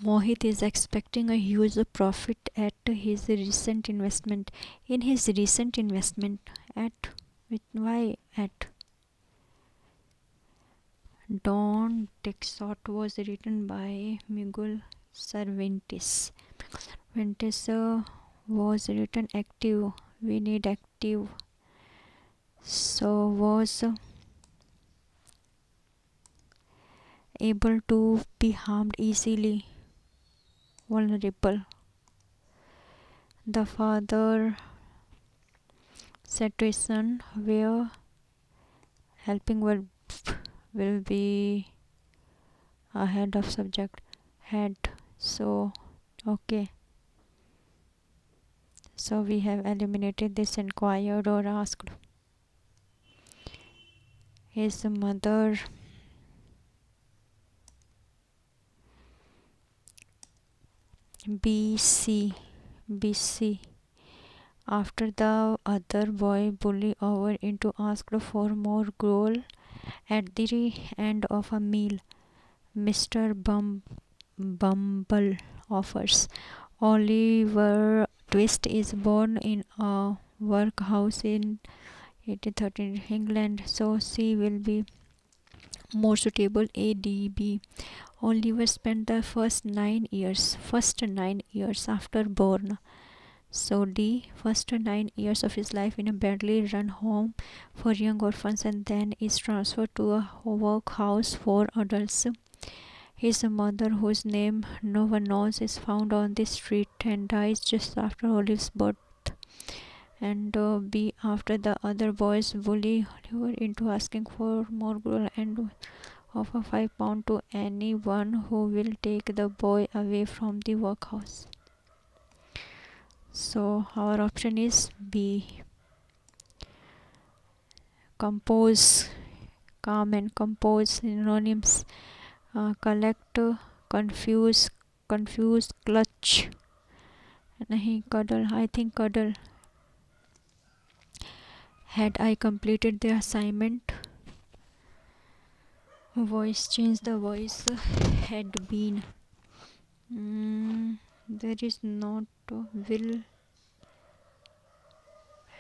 Mohit is expecting a huge profit at his recent investment. In his recent investment, at why at Don Quixote was written by Miguel Cervantes. Cervantes was written active. We need active. So was able to be harmed easily. Vulnerable. The father situation where helping will be ahead of subject head. So okay, so we have eliminated this inquired or asked. His mother BC after the other boy bully over into asked for more gruel at the end of a meal. Mr. Bumble offers. Oliver Twist is born in a workhouse in 1813 England, so C will be more suitable. ADB. Oliver spent the first 9 years after born. So D, first 9 years of his life in a badly run home for young orphans and then is transferred to a workhouse for adults. His mother, whose name no one knows, is found on the street and dies just after Olive's birth. And B, after the other boys bully Oliver into asking for more gruel and offer £5 to anyone who will take the boy away from the workhouse. So our option is B. Compose, calm and compose synonyms. Collect, confuse, clutch. नहीं cuddle. I think cuddle. Had I completed the assignment? Voice change. The voice had been. There is not will.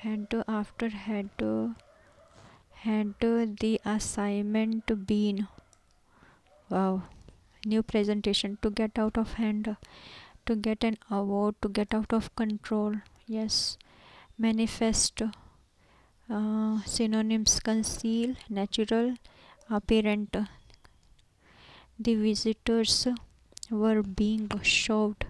Had after had the assignment been. Wow. New presentation. To get out of hand. To get an award. To get out of control. Yes. Manifest. Synonyms: conceal, natural, apparent. The visitors were being showed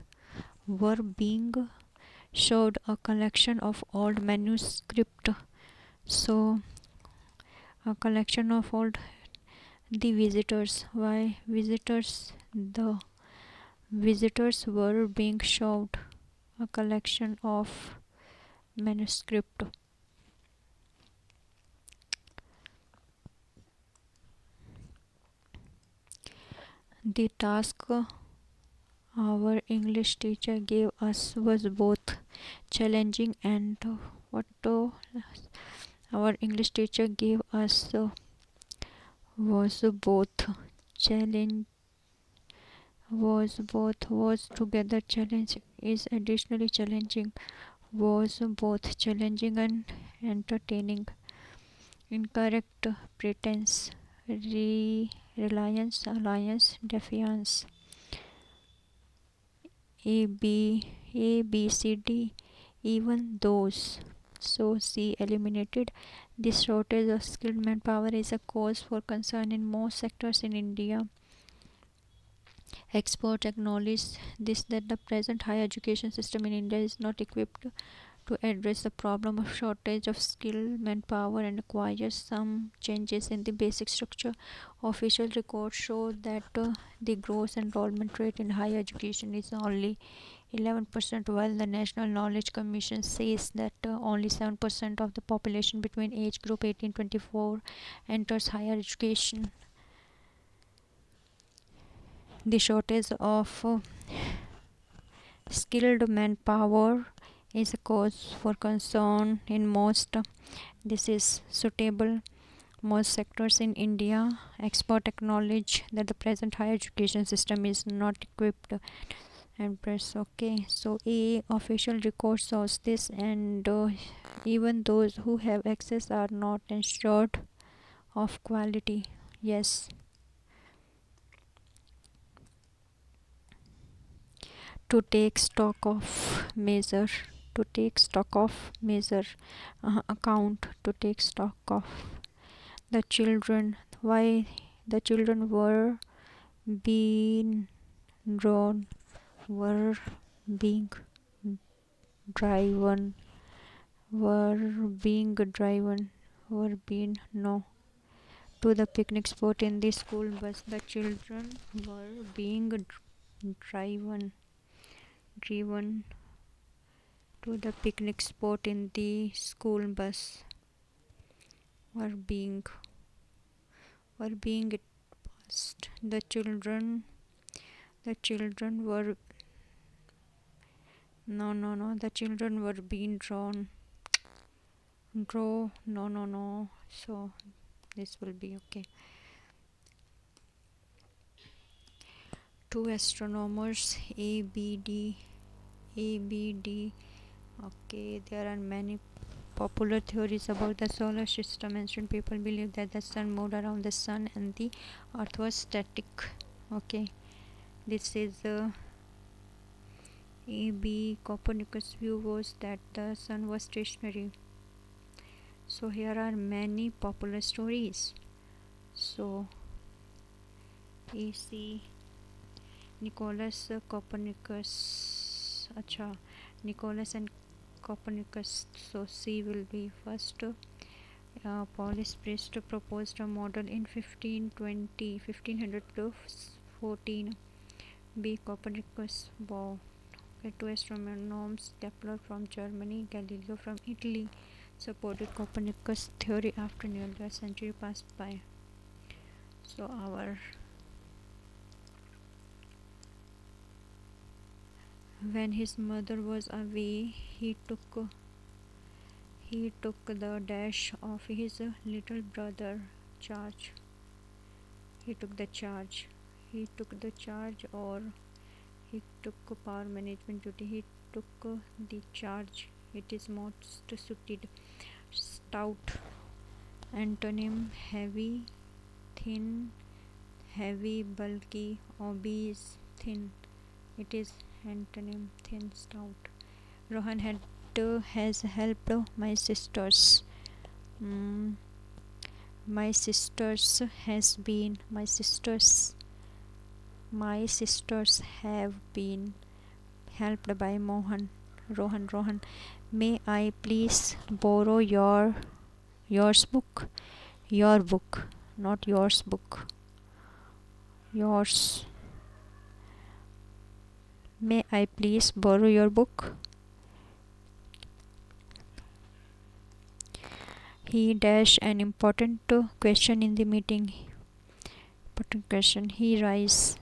a collection of old manuscript. So a collection of old. The visitors. Why visitors? The visitors were being showed a collection of manuscript. The task our English teacher gave us was both challenging and what our English teacher gave us was both challenge was together challenge is additionally challenging, was both challenging and entertaining. Incorrect: pretense, reliance, alliance, defiance. A B C D, even those. So C eliminated. This shortage of skilled manpower is a cause for concern in most sectors in India. Experts acknowledge this, that the present higher education system in India is not equipped to address the problem of shortage of skilled manpower and requires some changes in the basic structure. Official records show that the gross enrollment rate in higher education is only 11%, while the National Knowledge Commission says that only 7% of the population between age group 18-24 enters higher education. The shortage of skilled manpower is a cause for concern in most. This is suitable. Most sectors in India expert acknowledge that the present higher education system is not equipped and press. Okay, so a official record shows this, and even those who have access are not ensured of quality. Yes. To take stock of measure, to take stock of measure, account, to take stock of the children, why the children were being drawn, were being driven, were being driven, were being no to the picnic spot in the school bus. The children were being driven to the picnic spot in the school bus. Were being it passed. The children were no, the children were being draw no, so this will be okay. Two astronomers ABD. Okay, there are many popular theories about the solar system. Ancient people believed that the sun moved around the sun and the earth was static. Okay, this is AB. Copernicus' view was that the sun was stationary. So here are many popular stories. So AC Nicholas Copernicus. Acha, Nicholas and Copernicus. So C will be first. Paulus Priest proposed a model in 1500 to 14. B. Copernicus. Wow. Okay, two astronomers, Kepler from Germany, Galileo from Italy, supported Copernicus' theory after nearly a century passed by. So when his mother was away, he took the dash of his little brother charge. He took the charge, or he took power management duty. He took the charge. It is most suited. Stout. Antonym: heavy, thin, heavy, bulky, obese, thin. It is antonym: thin, stout. Rohan has helped my sisters. Mm, my sisters have been helped by Rohan. May I please borrow yours book? Your book, not yours book. Yours. May I please borrow your book? He dashed an important question in the meeting. Important question. He raised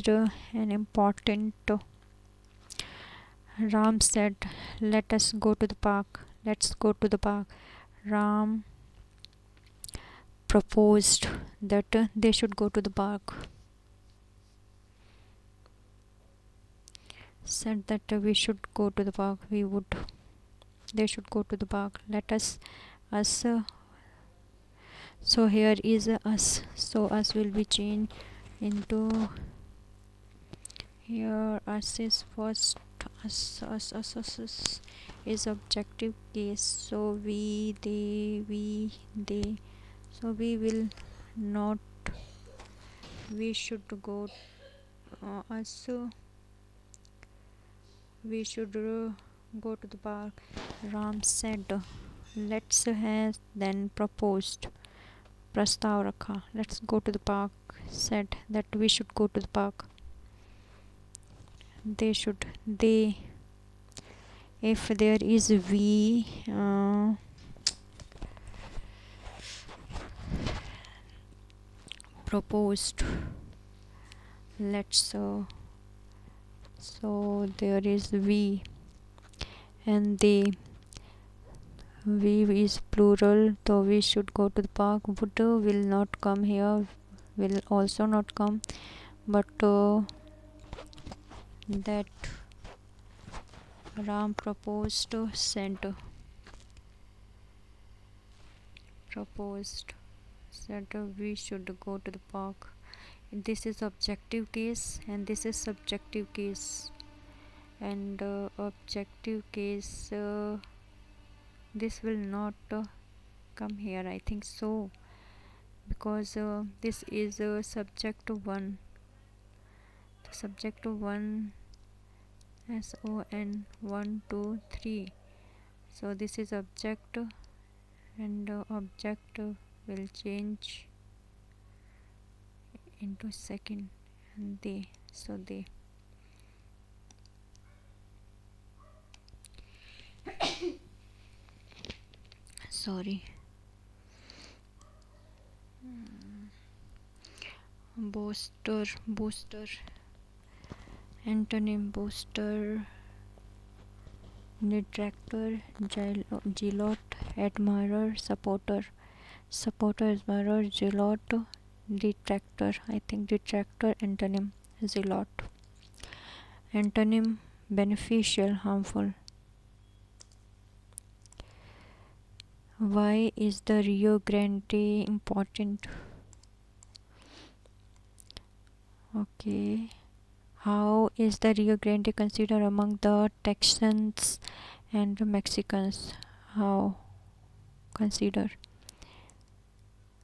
an important. Ram said, "Let us go to the park. Let's go to the park." Ram proposed that they should go to the park. Said that we should go to the park. They should go to the park. Let us. So here is us. So us will be changed into here. Us is first. Us is objective case. So we, they. So we will not. We should go. Us. We should go to the park. Ram said, "Let's have." Then proposed. Prastav rakha. Let's go to the park. Said that we should go to the park. They. If there is we. Proposed. Let's. So there is we and they. We is plural, so we should go to the park. Would will not come here, will also not come, but that Ram proposed said we should go to the park. This is objective case and this is subjective case. And objective case, this will not come here, I think so, because this is subject to 1. The subject to 1 SON 1 2 3. So this is object and object will change into second and they. So they. Sorry. Booster, antonym booster, detractor, zealot, admirer, supporter, admirer, zealot, detractor. I think detractor, antonym zealot. Antonym beneficial, harmful. Why is the Rio Grande important? Okay. How is the Rio Grande considered among the Texans and Mexicans? How consider?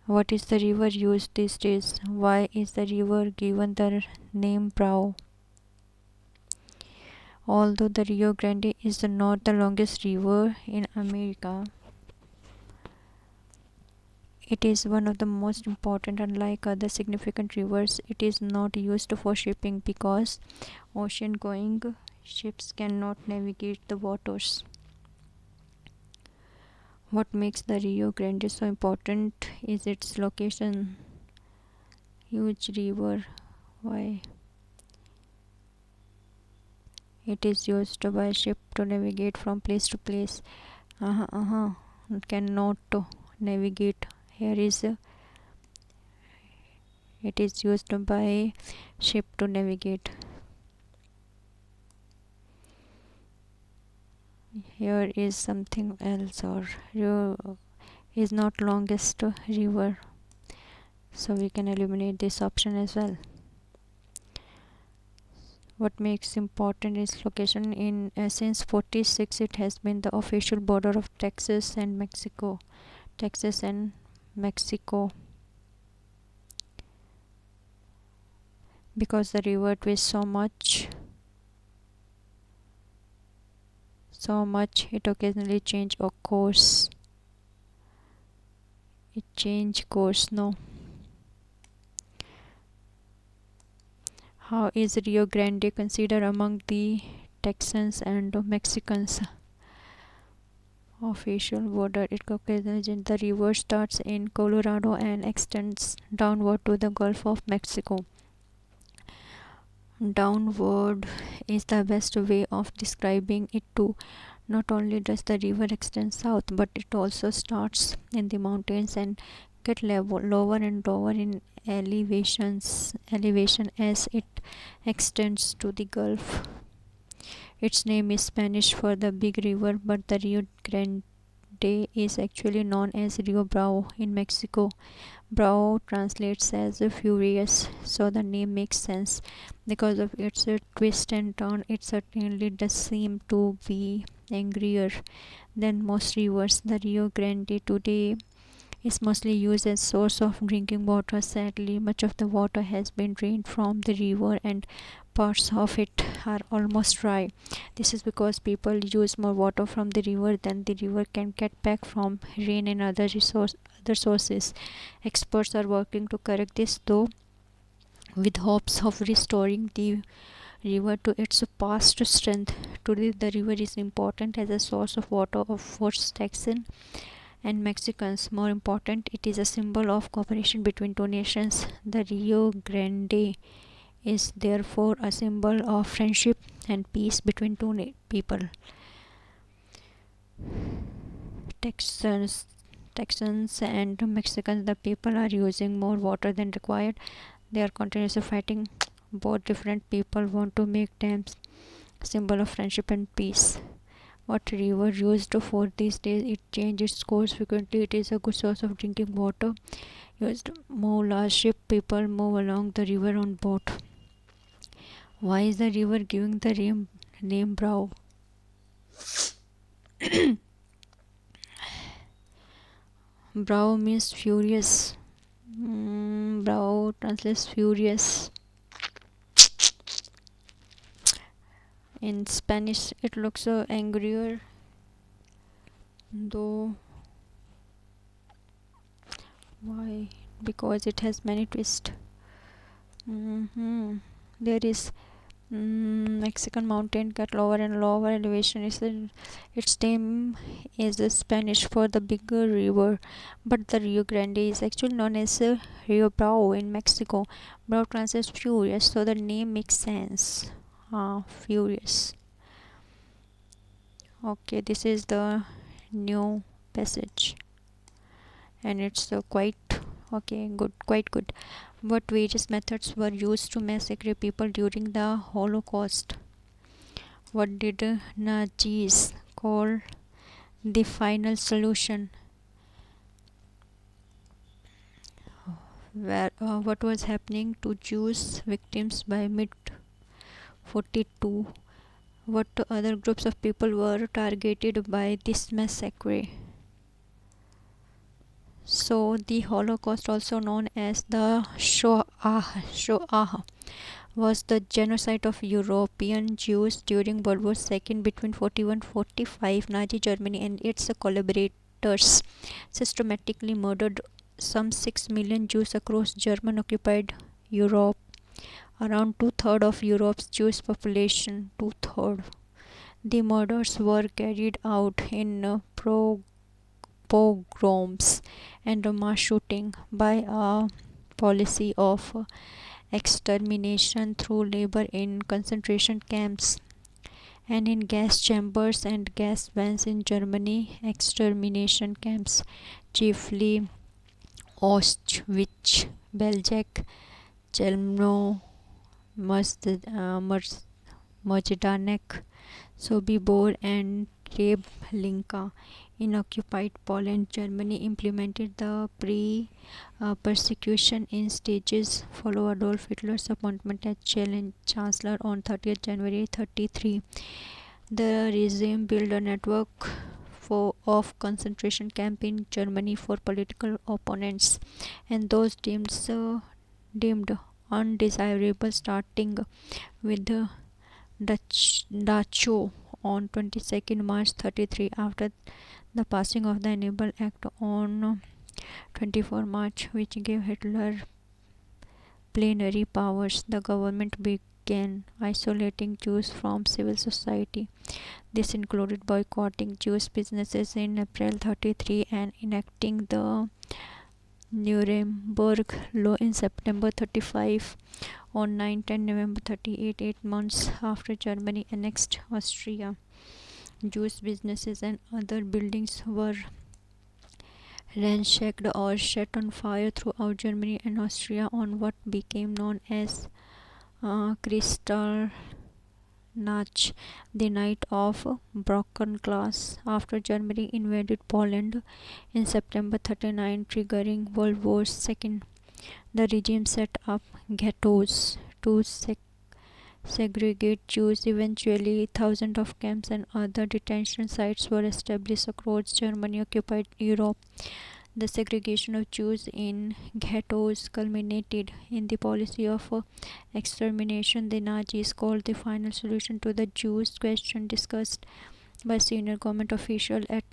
What is the river used these days? Why is the river given the name Bravo? Although the Rio Grande is not the longest river in America, it is one of the most important. Unlike other significant rivers, it is not used for shipping because ocean-going ships cannot navigate the waters. What makes the Rio Grande so important is its location. Huge river. Why? It is used by ship to navigate from place to place. Cannot navigate. Here is it is used by ship to navigate. Here is something else, or is not longest river, so we can eliminate this option as well. What makes important is location. In since 46 it has been the official border of Texas and Mexico. Because the river twists so much, it occasionally change of course. It change course. No. How is Rio Grande considered among the Texans and Mexicans? Official border. It occasionally the river starts in Colorado and extends downward to the Gulf of Mexico. Downward is the best way of describing it too. Not only does the river extend south, but it also starts in the mountains and get lower and lower in elevation as it extends to the Gulf. Its name is Spanish for the big river, but the Rio Grande is actually known as Rio Bravo in Mexico. Bravo translates as furious, so the name makes sense. Because of its twist and turn, it certainly does seem to be angrier than most rivers. The Rio Grande today is mostly used as source of drinking water. Sadly, much of the water has been drained from the river and parts of it are almost dry. This is because people use more water from the river than the river can get back from rain and other sources. Experts are working to correct this, though, with hopes of restoring the river to its past strength. Today, the river is important as a source of water for Texans and Mexicans. More important, it is a symbol of cooperation between two nations. The Rio Grande is therefore a symbol of friendship and peace between two people. Texans, Texans and Mexicans, the people are using more water than required. They are continuously fighting. Both different people want to make dams symbol of friendship and peace. What river used for these days? It changes its course frequently. It is a good source of drinking water. Used more large ship people move along the river on boat. Why is the river giving the name Brow? Brow means furious. Brow translates furious. In Spanish, it looks angrier, though. Why? Because it has many twists. There is Mexican mountain get lower and lower elevation. Its name is Spanish for the bigger river, but the Rio Grande is actually known as Rio Bravo in Mexico. Bravo translates furious, so the name makes sense. Furious. Okay, this is the new passage, and it's quite okay, good, quite good. What various methods were used to massacre people during the Holocaust? What did Nazis call the final solution? What was happening to Jews victims by mid 42? What other groups of people were targeted by this massacre? So, the Holocaust, also known as the Shoah, was the genocide of European Jews during World War II between 41-45. Nazi Germany and its collaborators systematically murdered some 6 million Jews across German occupied Europe, around two-thirds of Europe's Jewish population. Two-thirds. The murders were carried out in pogroms and mass shooting by a policy of extermination through labor in concentration camps and in gas chambers and gas vents in Germany. Extermination camps, chiefly Auschwitz, Belzec, Chelmno, Majdanek, Sobibor, and Treblinka. In occupied Poland, Germany implemented the persecution in stages. Follow Adolf Hitler's appointment as Chancellor on 30th January 1933. The regime built a network of concentration camps in Germany for political opponents and those deemed undesirable, starting with the Dachau on 22nd March 1933. After the passing of the Enable Act on 24 March, which gave Hitler plenary powers, the government began isolating Jews from civil society. This included boycotting Jewish businesses in April 1933 and enacting the Nuremberg Law in September 1935. On 9-10 November 1938, 8 months after Germany annexed Austria, Jewish businesses and other buildings were ransacked or set on fire throughout Germany and Austria on what became known as Kristallnacht, the night of broken glass. After Germany invaded Poland in September 1939, triggering World War II, the regime set up ghettos to segregate Jews. Eventually, thousands of camps and other detention sites were established across Germany occupied Europe. The segregation of Jews in ghettos culminated in the policy of extermination the Nazis called the final solution to the Jews question, discussed by senior government officials at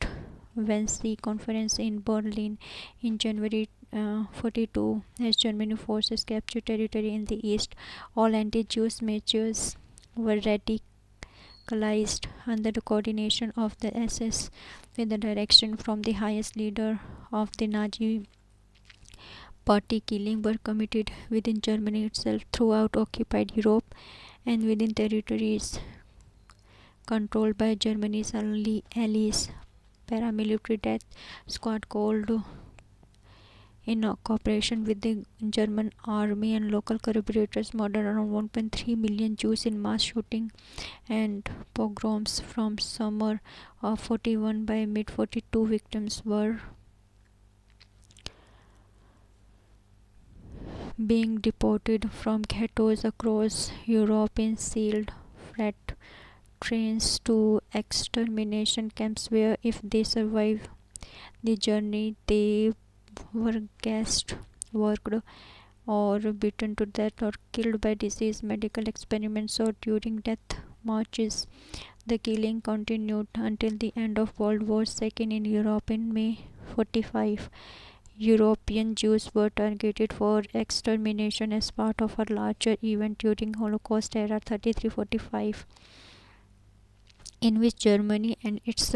Wannsee Conference in Berlin in January 1942. As German forces captured territory in the east, all anti-Jewish measures were radicalized under the coordination of the SS, with the direction from the highest leader of the Nazi party. Killings were committed within Germany itself, throughout occupied Europe, and within territories controlled by Germany's allies. paramilitary death squad called in cooperation with the German army and local collaborators murdered around 1.3 million Jews in mass shooting and pogroms from summer of 41 by mid 42 victims were being deported from ghettos across Europe in sealed freight trains to extermination camps where if they survive the journey they were gassed, worked or beaten to death or killed by disease, medical experiments or during death marches. The killing continued until the end of World War II in Europe in May 45. European Jews were targeted for extermination as part of a larger event during Holocaust era 33-45, in which Germany and its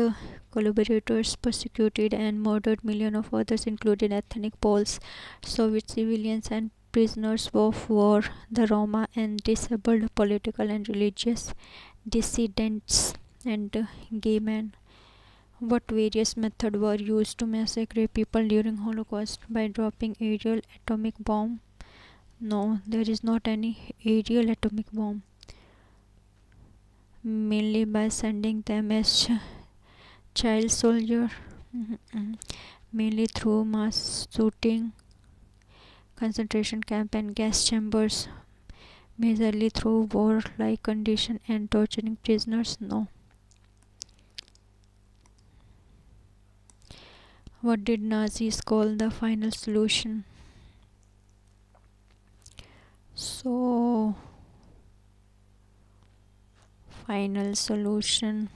collaborators persecuted and murdered millions of others, including ethnic Poles, Soviet civilians, and prisoners of war, the Roma, and disabled political and religious dissidents and gay men. What various methods were used to massacre people during Holocaust? By dropping aerial atomic bomb? No, there is not any aerial atomic bomb. Mainly by sending them as child soldier, mainly through mass shooting, concentration camp and gas chambers, majorly through war-like condition and torturing prisoners. No. What did Nazis call the final solution? So, final solution: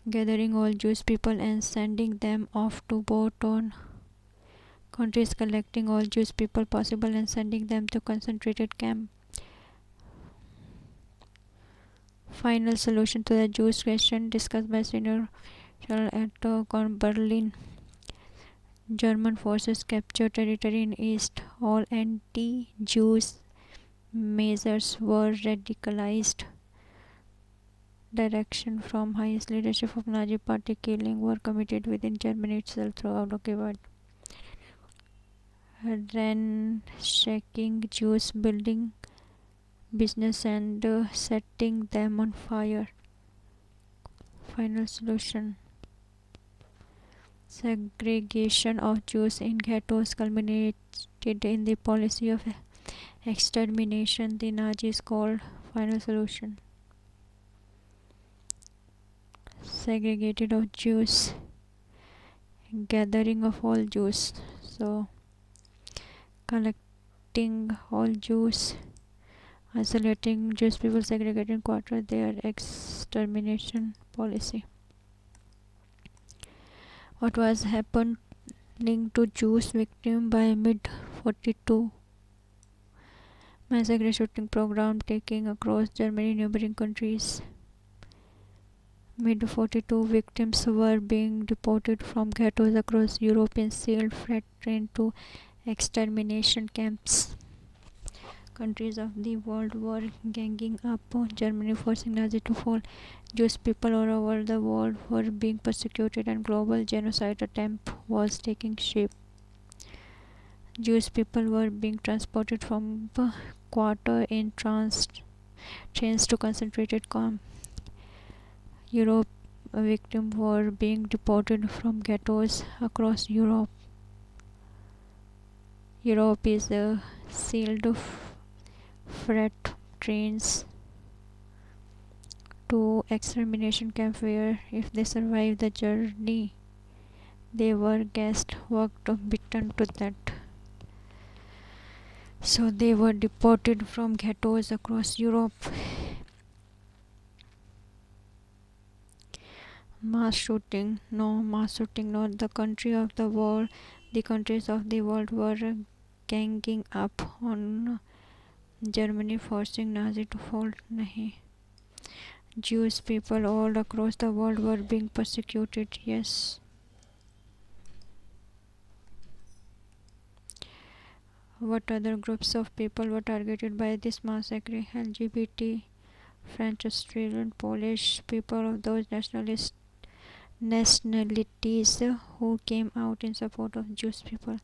gathering all Jewish people and sending them off to boat on countries, collecting all Jewish people possible and sending them to concentrated camp. Final solution to the Jewish question discussed by Senior at Berlin. German forces captured territory in East. All anti-Jews measures were radicalized. Direction from highest leadership of Nazi party. Killing were committed within Germany itself throughout occupied. Ransacking Jews, building business and setting them on fire. Final solution: segregation of Jews in ghettos culminated in the policy of extermination the Nazis called final solution. Segregated of Jews, gathering of all Jews. So collecting all Jews, isolating Jewish people, segregating quarter, their extermination policy. What was happening to Jews victims by mid 42? Massacre shooting program taking across Germany, neighboring countries. Mid 42 victims were being deported from ghettos across Europe in sealed freight train to extermination camps. Countries of the world were ganging up on Germany, forcing Nazi to fall. Jewish people all over the world were being persecuted and global genocide attempt was taking shape. Jewish people were being transported from quarter in trains to concentrated camp. Europe victims were being deported from ghettos across Europe. Europe is sealed freight trains to extermination camp where if they survived the journey they were gassed, worked, beaten to death. So they were deported from ghettos across Europe. Mass shooting? No, mass shooting not. The countries of the world were ganging up on Germany, forcing Nazi to fall. Nahi. Jewish people all across the world were being persecuted. Yes. What other groups of people were targeted by this massacre? LGBT, French, Australian, Polish people of those nationalities who came out in support of Jewish people.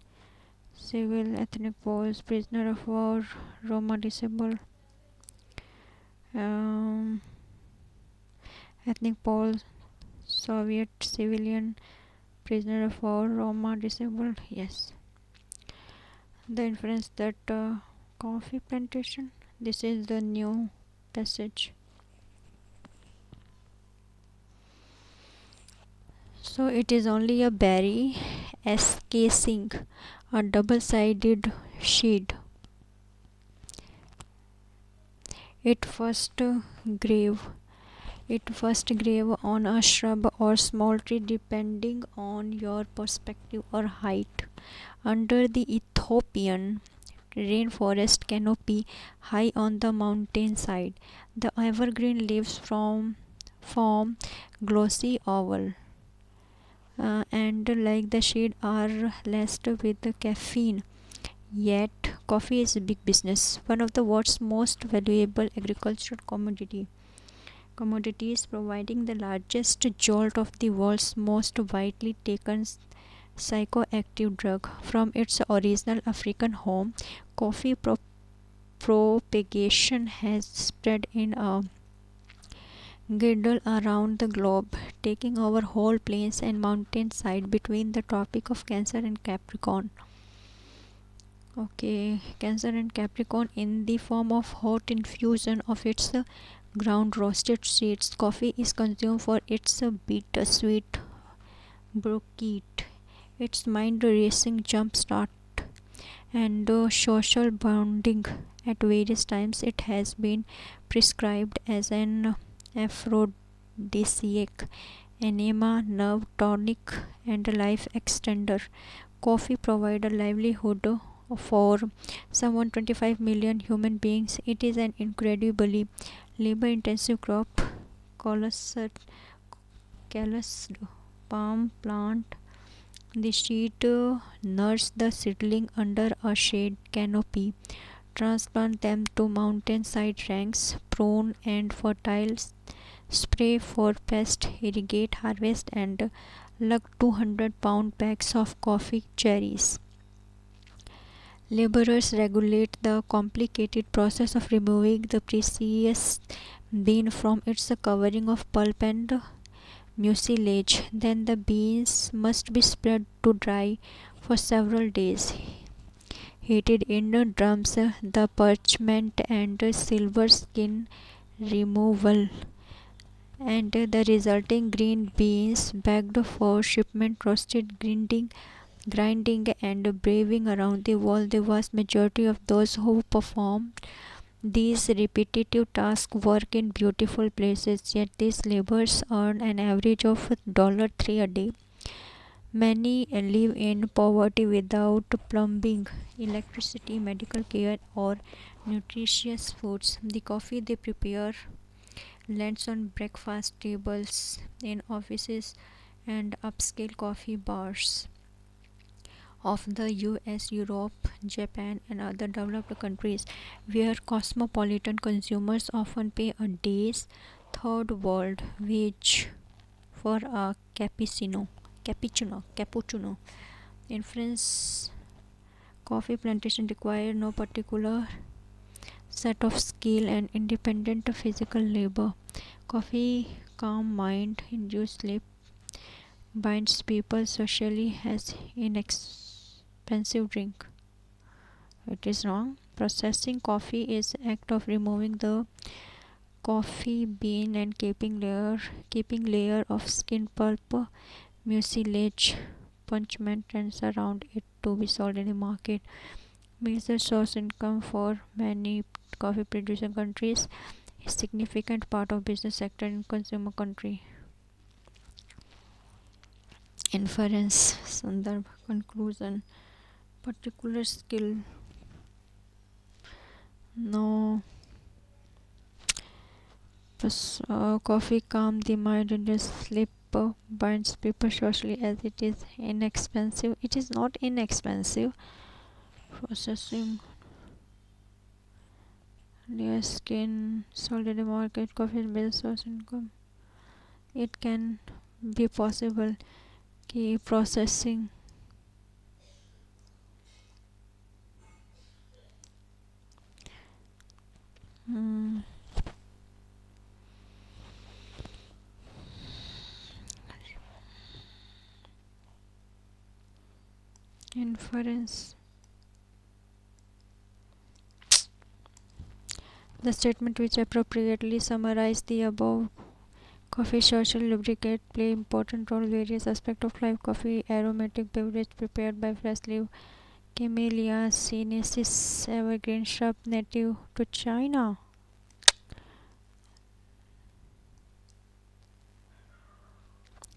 Civil, ethnic Poles, prisoner of war, Roma disabled, um, ethnic Poles, Soviet civilian, prisoner of war, Roma disabled. Yes, the influence that coffee plantation. This is the new passage. So it is only a berry casing, a double-sided sheet. It first grave it first grave on a shrub or small tree depending on your perspective or height. Under the Ethiopian rainforest canopy high on the mountainside, the evergreen leaves form glossy oval and like the shade are laced with caffeine. Yet, coffee is a big business, one of the world's most valuable agricultural commodities, providing the largest jolt of the world's most widely taken psychoactive drug. From its original African home, coffee propagation has spread in a girdle around the globe, taking over whole plains and mountainside between the Tropic of Cancer and Capricorn. Okay, Cancer and Capricorn in the form of hot infusion of its ground roasted seeds. Coffee is consumed for its bittersweet bouquet, its mind racing jump start, and social bonding. At various times, it has been prescribed as an aphrodisiac, enema, nerve tonic, and life extender. Coffee provides a livelihood for some 125 million human beings. It is an incredibly labor intensive crop. Colossal calloused palm plant. The seed nurse the seedling under a shade canopy. Transplant them to mountainside ranks, prone and fertile. Spray for pest, irrigate, harvest, and lug 200-pound bags of coffee cherries. Laborers regulate the complicated process of removing the precious bean from its covering of pulp and mucilage. Then the beans must be spread to dry for several days. Heated in drums, the parchment and silver skin removal, and the resulting green beans bagged for shipment, roasted, grinding and braving around the world. The vast majority of those who perform these repetitive tasks work in beautiful places, yet these laborers earn an average of $3 a day. Many live in poverty without plumbing, electricity, medical care, or nutritious foods. The coffee they prepare lands on breakfast tables in offices and upscale coffee bars of the US, Europe, Japan, and other developed countries, where cosmopolitan consumers often pay a day's third world wage for a cappuccino. In France, coffee plantation require no particular set of skill and independent physical labor. Coffee calm mind, induce sleep, binds people socially as inexpensive drink. It is wrong. Processing coffee is act of removing the coffee bean and keeping layer of skin pulp, mucilage, punchment and surround it to be sold in the market. Major source income for many coffee producing countries. A significant part of business sector in consumer country. Inference, Sundar conclusion. Particular skill. No. Coffee calm the mind and sleep binds people socially as it is inexpensive. It is not inexpensive. Processing near skin sold in the market. Coffee is major source income. It can be possible कि processing hmm, inference. The statement which appropriately summarize the above. Coffee social lubricate play important role various aspects of life. Coffee aromatic beverage prepared by fresh leaf Camellia sinensis evergreen shrub native to China.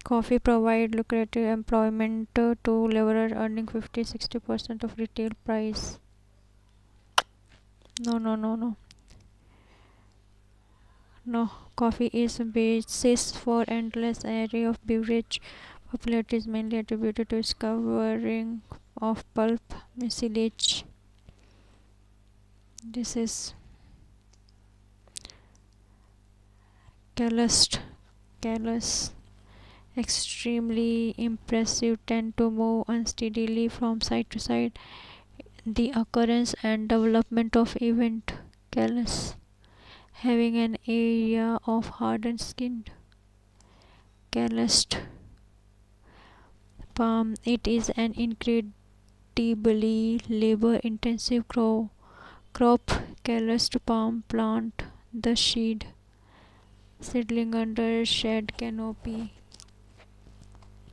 Coffee provide lucrative employment to laborers earning 50-60% of retail price. No. No, coffee is a basis for endless array of beverage. Popularity is mainly attributed to discovering of pulp mucilage. This is callous, callous, extremely impressive, tend to move unsteadily from side to side. The occurrence and development of event callus, having an area of hardened skin. Calloused palm. It is an incredibly labor-intensive crop. Calloused palm plant the seedling under shade canopy.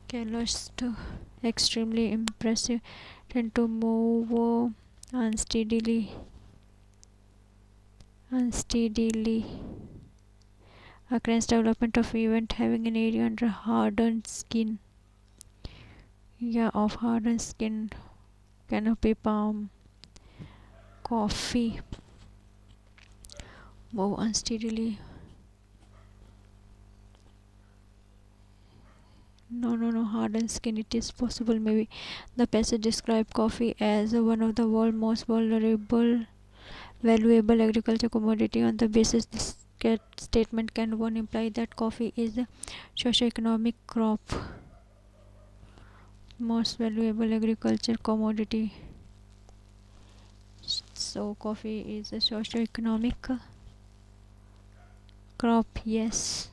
Calloused, extremely impressive, tend to move unsteadily. Occurrence development of event having an area under hardened skin. Yeah, of hardened skin. Canopy palm. Coffee. Move unsteadily. No. Hardened skin. It is possible, maybe. The passage describes coffee as one of the world's most valuable agriculture commodity. On the basis this statement can one imply that coffee is a socio-economic crop, most valuable agriculture commodity. So coffee is a socio-economic crop. Yes,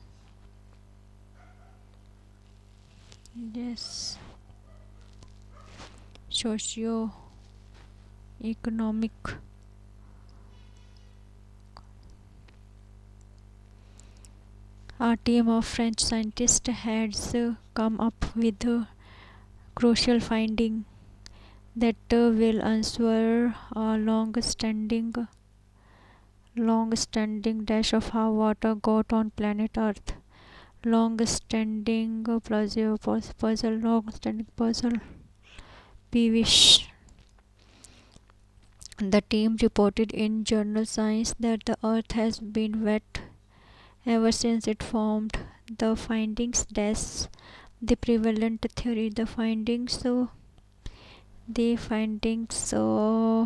socio-economic. A team of French scientists has come up with a crucial finding that will answer a long-standing dash of how water got on planet Earth. Long-standing puzzle. Peevish. The team reported in journal Science that the Earth has been wet ever since it formed. The findings dash the prevalent theory. The findings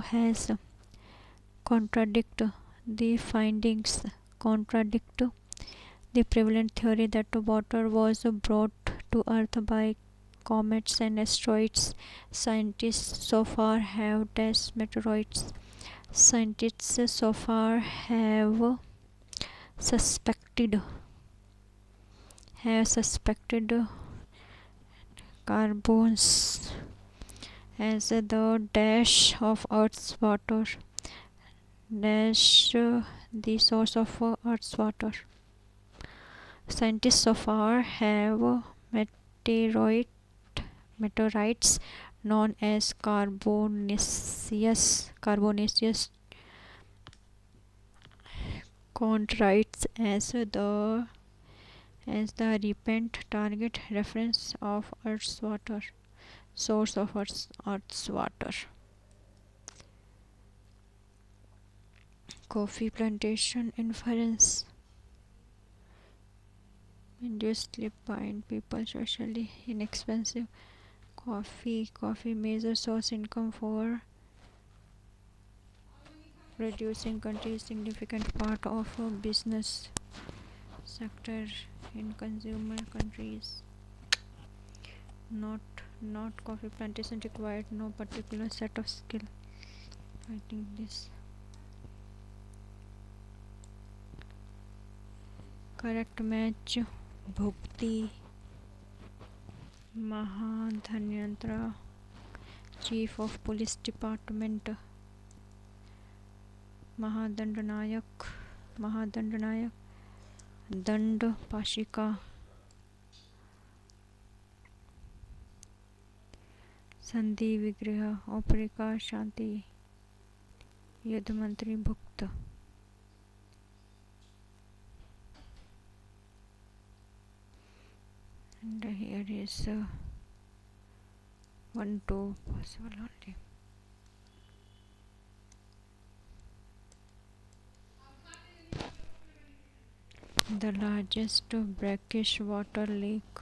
has contradict the findings contradict the prevalent theory that water was brought to Earth by comets and asteroids. Scientists so far have test meteoroids. Scientists so far suspected carbons as the dash of Earth's water. Dash the source of Earth's water. Scientists so far have meteorite meteorites known as carbonaceous chondrites as the repeat target reference of Earth's water source of Earth's water. Coffee plantation inference. Induced sleep bind people socially inexpensive coffee major source income for reducing country's significant part of a business sector in consumer countries. Not coffee plantation required no particular set of skill. I think this correct match. Bhukti Mahadhanyantra, Chief of Police Department, Mahadandanayak, Mahadandanayak, Dand Pashika, Sandhi Vigraha, Oprika Shanti, Yudh Mantri Bhukta. And here is 1 2 possible only. The largest brackish water lake.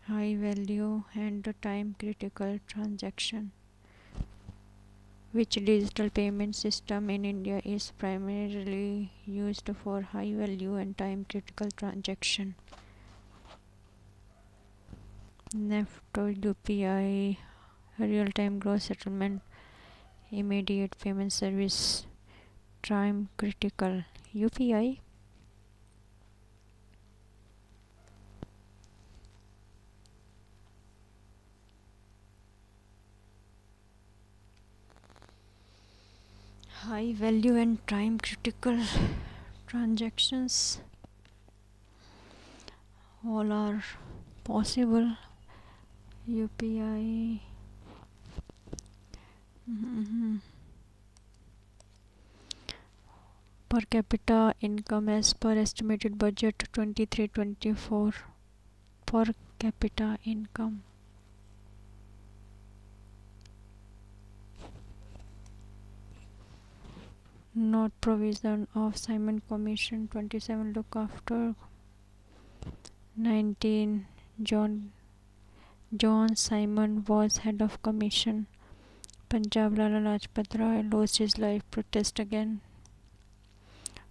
High value and time critical transaction. Which digital payment system in India is primarily used for high value and time critical transaction? NEFT, UPI, real time gross settlement, immediate payment service, time critical. UPI. High value and time critical transactions all are possible. UPI. Per capita income as per estimated budget 23-24. Per capita income. Not provision of Simon Commission 27. Look after 19. John Simon was head of commission. Punjab Lala Lajpat Rai lost his life. Protest again.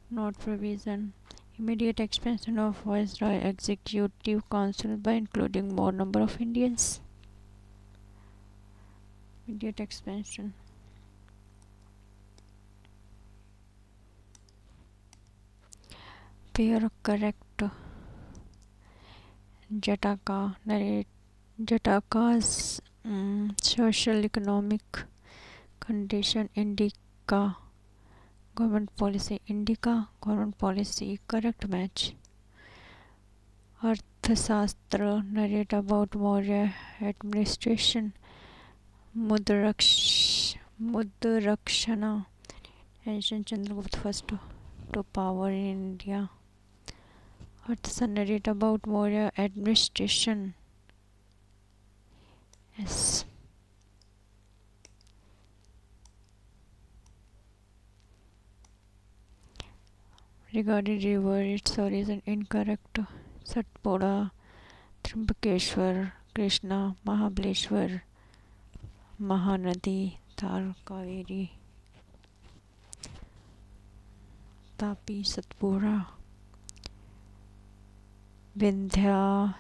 Not provision. Immediate expansion of Viceroy Executive Council by including more number of Indians. Immediate expansion. Pair correct. Jataka's social economic condition. Indica government policy. Indica government policy. Correct match. Arthashastra narrate about Maurya administration. Mudrakshana, ancient Chandragupta first to power in India. Arthashastra narrate about Maurya administration. Yes. Regarding river, its origin incorrect. Satpura, Trimbakeshwar, Krishna, Mahabaleshwar, Mahanadi, Thar, Kaveri, Tapi, Satpura, Vindhya,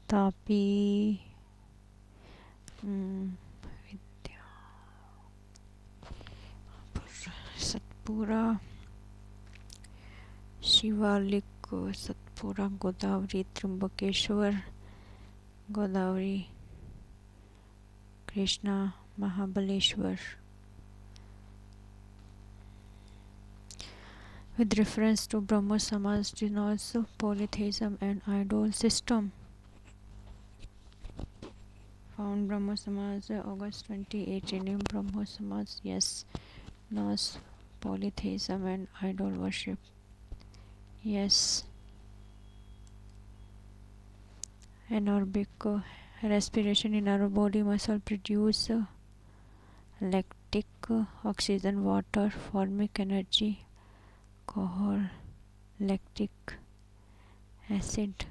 Tapi, Vidya, Satpura, Shivalik, Satpura, Godavari, Trimbakeshwar, Godavari, Krishna, Mahabaleshwar. With reference to Brahmo Samaj denotes polytheism and idol system. Found Brahmo Samaj August 2018 in Brahmo Samaj. Yes. Denotes polytheism and idol worship. Yes. Anaerobic respiration in our body muscle produce lactic oxygen, water, formic energy, alcohol, lactic acid.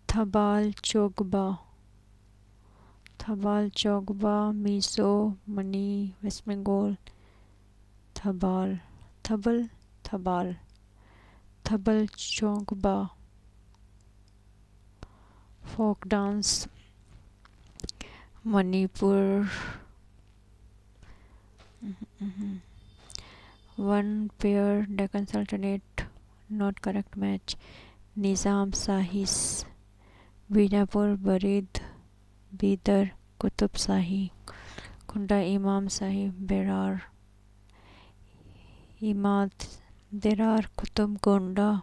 Thabal Chogba. Thabal Chogba, Miso, Mani, West Bengal, Thabal, Thabal, Thabal, Thabal Chogba, folk dance, Manipur, one pair, Deccan Sultanate, not correct match, Nizam Sahis, Binapur, Barid, Bidar, Qutub Shahi, Kunda Imam Sahib, Berar, Imad, Derar, Qutub Gonda,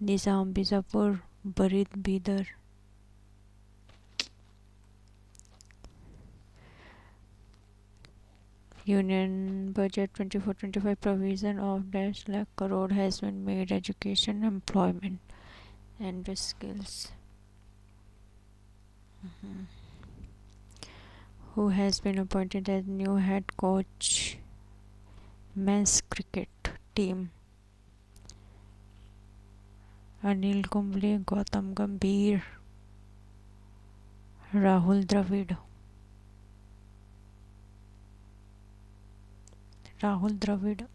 Nizam Bizapur, Barid, Bidar. Union Budget 24-25 provision of dash lakh crore has been made education, employment and skills. Who has been appointed as new head coach men's cricket team? Anil Kumble, Gautam Gambhir, Rahul Dravid. Rahul Dravid.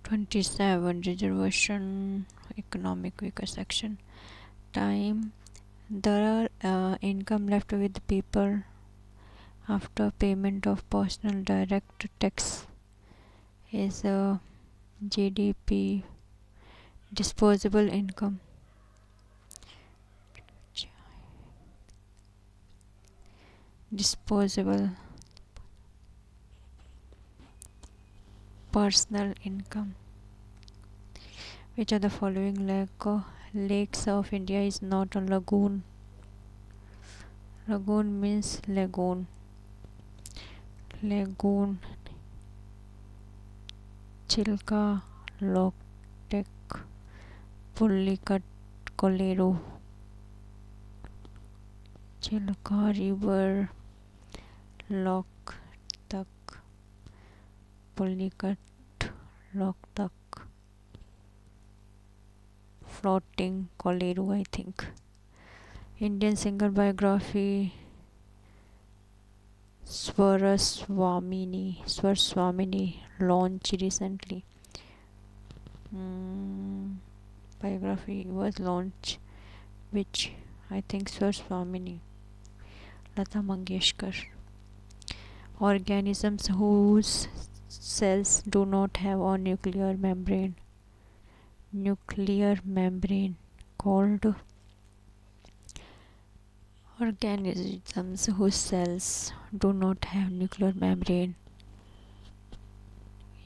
27 reservation economic weaker section. Time. There are income left with the people after payment of personal direct tax is GDP. Disposable income. Disposable personal income. Which of the following lakes of India is not a lagoon? Lagoon means lagoon. Lagoon. Chilka, Loktek, Pullikat, Kolero. Chilka River, Loktak, Pullikat, Loktak. Floating Kolero, I think. Indian singer biography Swarswamini launched recently. Biography was launched, which I think Swarswamini, Lata Mangeshkar. Organisms whose cells do not have a nuclear membrane called organisms whose cells do not have nuclear membrane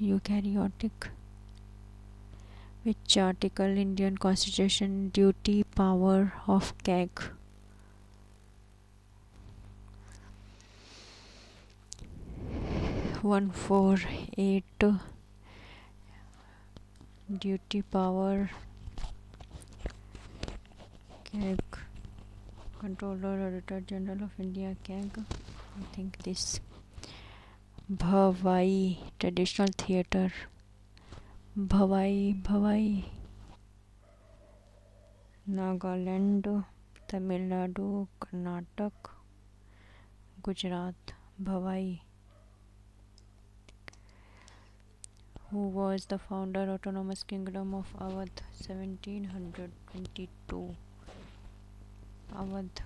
eukaryotic. Which article Indian Constitution duty power of CAG? One four eight duty power CAG. Controller Auditor General of India CAG. I think this. Bhavai traditional theatre. Bhavai. Nagaland, Tamil Nadu, Karnataka, Gujarat. Bhavai. Who was the founder Autonomous Kingdom of Awadh 1722? Awadh.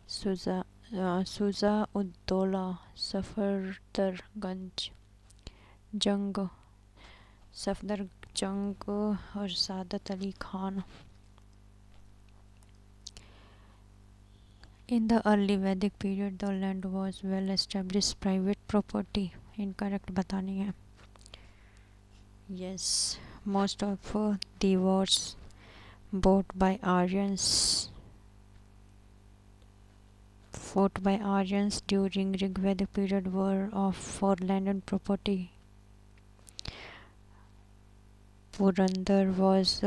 Suza Uddola, Safdarganj, Jung, Safdarjung और Saadat Ali Khan. In the early Vedic period, the land was well established private property. Incorrect बतानी है. Yes, most of the wars fought by Aryans during Rigvedic period were for land and property. Purandar was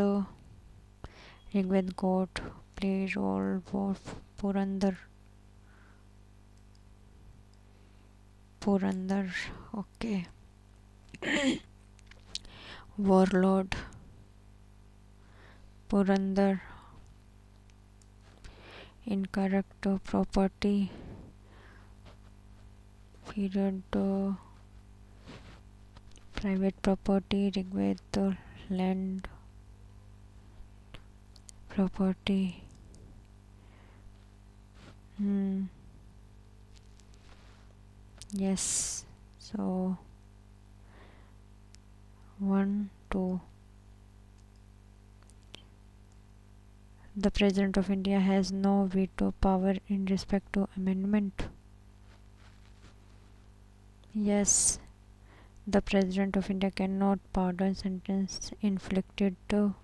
Rigved god, play role for Purandar. Okay. Warlord. Purandar. Incorrect. Property. Period. Private property. Rigved. Land. Property. Yes. So 1 2. The President of India has no veto power in respect to amendment. Yes. The President of India cannot pardon sentence inflicted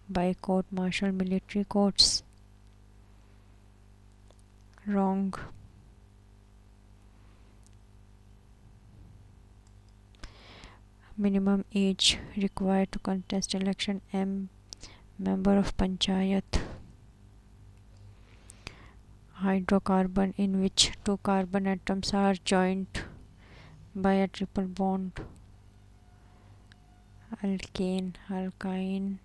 by court-martial military courts. Wrong. Minimum age required to contest election M. Member of Panchayat. Hydrocarbon in which two carbon atoms are joined by a triple bond. Alkane, alkyne,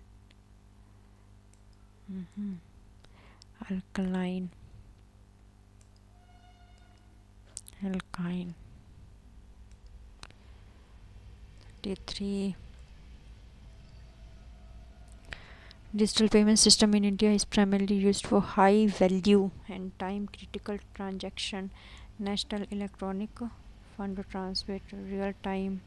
alkaline, alkyne. T3. Digital payment system in India is primarily used for high value and time critical transaction. National Electronic Fund Transfer, real time.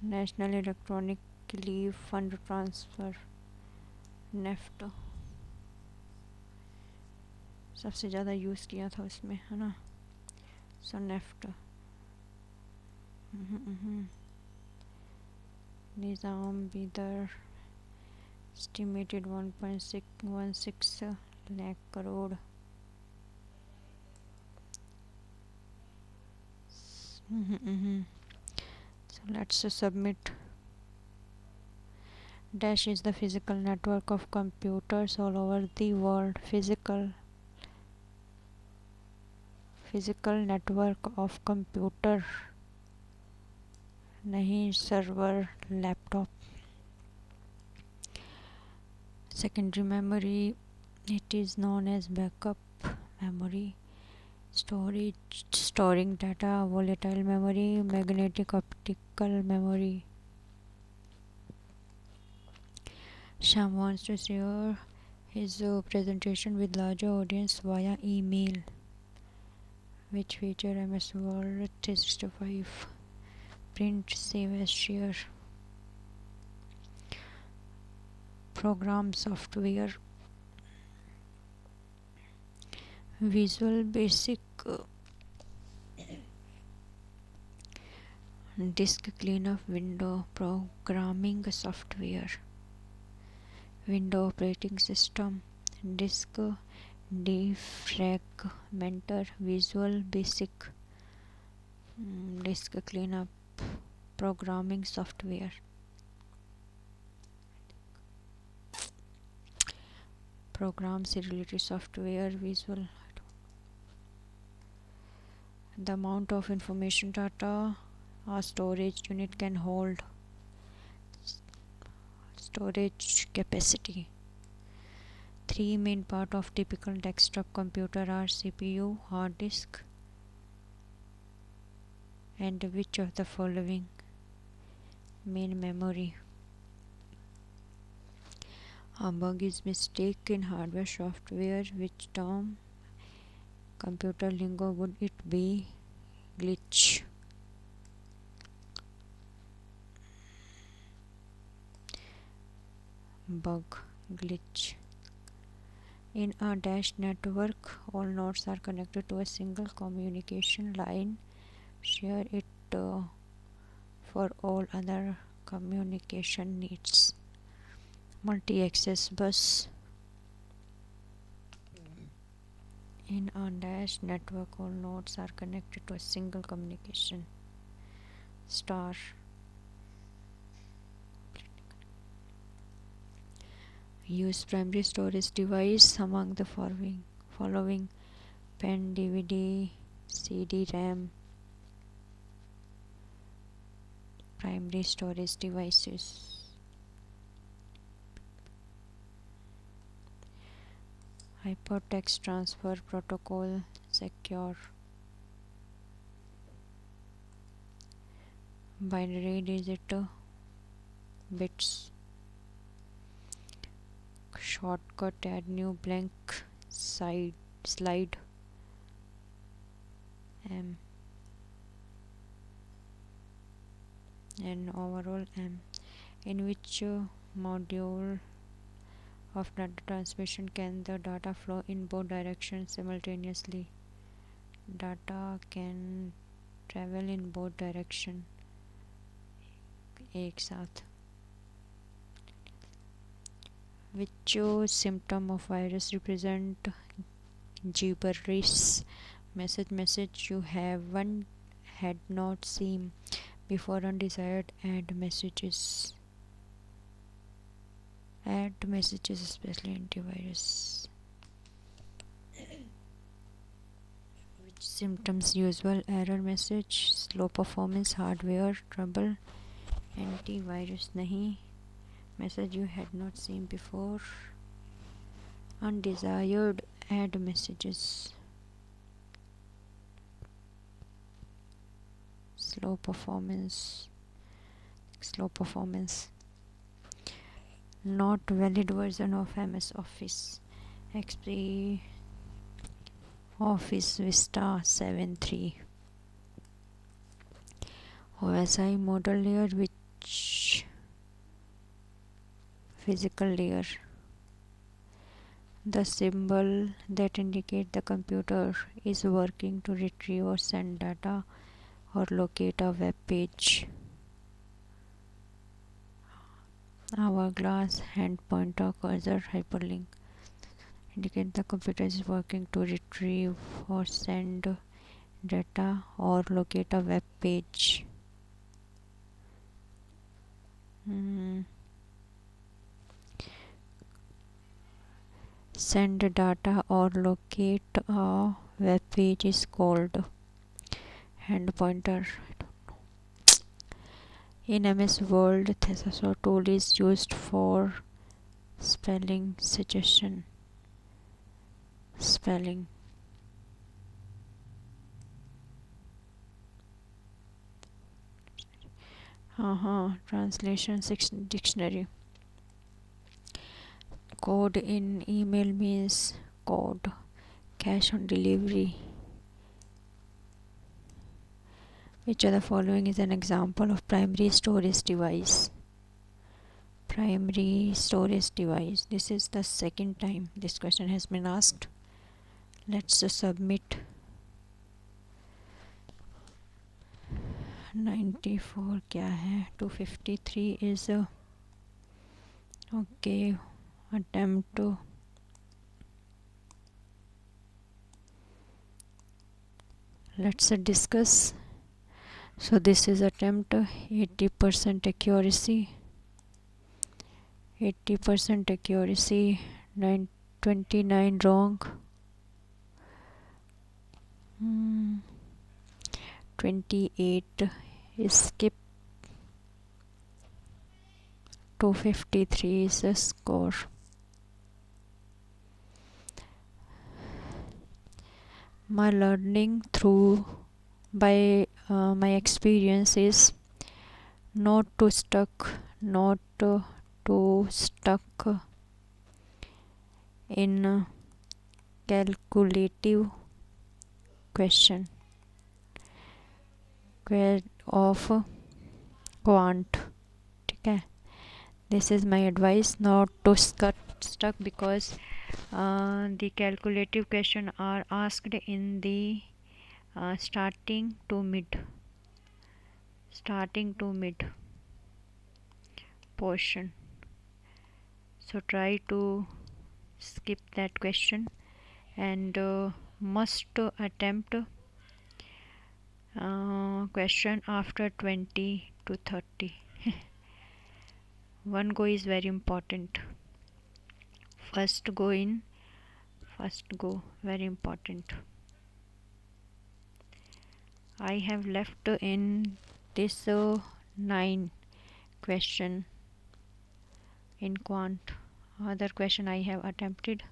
National Electronically Fund Transfer, NEFT सबसे ज़्यादा use किया था उसमें, है ना. So NEFT. Nizam Bidar estimated 1.616 lakh crore. So let's submit. Dash is the physical network of computers all over the world. Physical network of computer, नहीं server, laptop. Secondary memory, it is known as backup memory. Storage, storing data. Volatile memory, magnetic optical memory. Sham wants to share his presentation with larger audience via email, which feature MS Word 365. Print, save as share. Program software. Visual Basic. Disk cleanup window. Programming software. Window operating system. Disk defragmenter. Visual Basic. Disk cleanup. Programming software. Program seriality software. Visual. The amount of information data a storage unit can hold. Storage capacity. Three main part of typical desktop computer are CPU, hard disk, and which of the following? Main memory. A bug is mistake in hardware software. Which term, computer lingo, would it be? Glitch. Bug, glitch. In a dash network, all nodes are connected to a single communication line. Share it for all other communication needs. Multi-access bus. In a dash network, all nodes are connected to a single communication. Star. Use primary storage device among the following: pen, DVD, CD, RAM. Primary storage devices. Hypertext transfer protocol secure. Binary digit bits. Shortcut add new blank slide M and overall M. In which module of data transmission can the data flow in both directions simultaneously? Data can travel in both directions एक साथ. Which symptom of virus represent gibberish message you haven't had not seen before? Undesired add messages especially antivirus. Which symptoms usual error message slow performance hardware trouble antivirus nahi message you had not seen before undesired add messages slow performance not valid version of MS Office XP Office Vista 7.3 OSI model layer which physical layer the symbol that indicate the computer is working to retrieve or send data or locate a web page. Hourglass, hand pointer, cursor, hyperlink indicate the computer is working to retrieve or send data or locate a web page. Send data or locate a web page is called hand pointer. In MS Word, thesaurus tool is used for spelling suggestion. Spelling. Translation dictionary. Code in email means code. Cash on delivery. Which of the following is an example of primary storage device? Primary storage device. This is the second time this question has been asked. Let's submit. 94 क्या है 253 is okay attempt to let's discuss. So this is attempt 80% accuracy 29 wrong 28 skip 253 is a score. My learning through by my experience is not to stuck in calculative question of quant. ठीक है. This is my advice not to stuck because the calculative question are asked in the starting to mid portion. So try to skip that question and must attempt question after 20 to 30. One go is very important. First go very important. I have left in this 9 question in quant. Other question I have attempted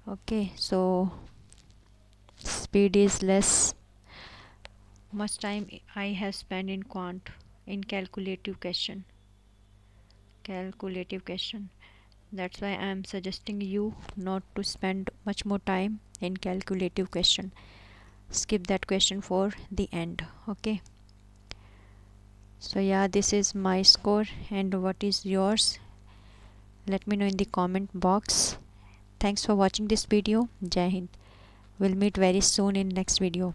Okay, so speed is less. Much time I have spent in quant, in calculative question. That's why I am suggesting you not to spend much more time in calculative question. Skip that question for the end. Okay, so yeah, this is my score, and what is yours? Let me know in the comment box. Thanks for watching this video. Jai Hind. We'll meet very soon in next video.